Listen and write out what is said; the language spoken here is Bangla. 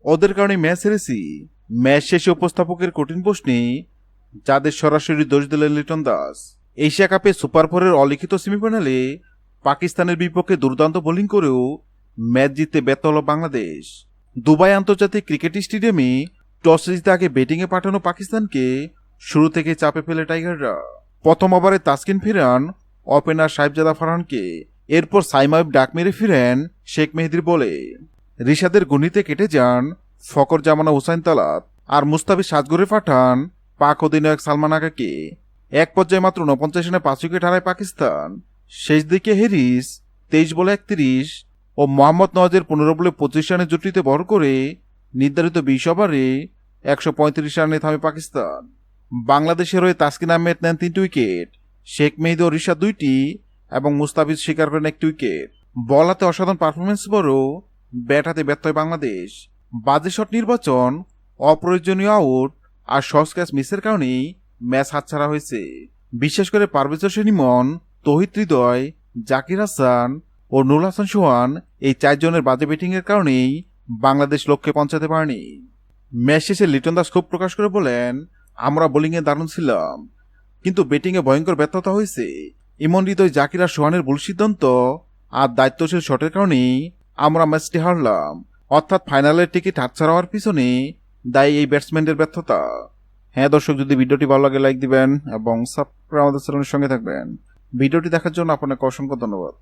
ওদের কারণে ম্যাচ হেরেছি। ম্যাচ শেষে উপস্থাপকের কঠিন প্রশ্নে যাদের সরাসরি দোষ দিলেন লিটন দাস। এশিয়া কাপে সুপার ফোরের অলিখিত সেমিফাইনালে পাকিস্তানের বিপক্ষে দুর্দান্ত বোলিং করেও ম্যাচ জিততে ব্যর্থ হল বাংলাদেশ। দুবাই আন্তর্জাতিক ক্রিকেট স্টেডিয়ামে টস জিতে আগে ব্যাটিংয়ে পাঠানো পাকিস্তানকে শুরু থেকে চাপে ফেলে টাইগাররা। প্রথম ওভারে তাসকিন ফিরান ওপেনার সাহেবজাদা ফারহানকে। এরপর সাইমাইব ডাক মেরে ফিরেন শেখ মেহেদির বলে। রিশাদের গণিতে কেটে যান ফকর জামানা হুসাইন তালাত, আর মুস্তাফিজ সাজগরে পাঠান পাক অধিনায়ক সালমান আগাকে। এক পর্যায়ে মাত্র 49 রানে 5 উইকেট হারায় পাকিস্তান। শেষ দিকে হ্যারিস 23 বলে 31 ও মোহাম্মদ নওয়াজের 15 বলে 25 রানের জুটিতে ভর করে নির্ধারিত 20 ওভারে 135 রানে থামে পাকিস্তান। বাংলাদেশের হয়ে তাসকিন আহমেদ নেন 3টি উইকেট, শেখ মেহেদী ও রিশাদ 2টি এবং মুস্তাফিজ স্বীকার করেন 1টি উইকেট। বল হাতে অসাধারণ পারফরমেন্স পরও ব্যাট হাতে ব্যর্থ হয় বাংলাদেশ। বাজে শট নির্বাচন, অপ্রয়োজনীয় আউট আর সহজ ক্যাচ মিসের কারণেই ম্যাচ হাতছাড়া হয়েছে। বিশেষ করে পারভেজ হোসেন ইমন, তৌহিদ হৃদয়, জাকির হাসান ও নুরুল হাসান সোহান এই 4 জনের বাজে ব্যাটিংয়ের কারণেই বাংলাদেশ লক্ষ্যে পৌঁছাতে পারেনি। ম্যাচ শেষে লিটন দাস ক্ষোভ প্রকাশ করে বলেন, আমরা বোলিংয়ে দারুণ ছিলাম, কিন্তু ব্যাটিংয়ে ভয়ঙ্কর ব্যর্থতা হয়েছে। ইমন হৃদয়, জাকির আর সোহানের ভুল সিদ্ধান্ত আর দায়িত্বশীল শটের কারণেই আমরা ম্যাচটি হারলাম। অর্থাৎ ফাইনালের টিকিট হাতছাড়া হওয়ার পিছনে দায়ী এই ব্যাটসম্যানদের ব্যর্থতা। হ্যাঁ দর্শক, যদি ভিডিওটি ভালো লাগে লাইক দিবেন এবং সাবস্ক্রাইব আমাদের চ্যানেলের সঙ্গে থাকবেন। ভিডিওটি দেখার জন্য আপনাকে অসংখ্য ধন্যবাদ।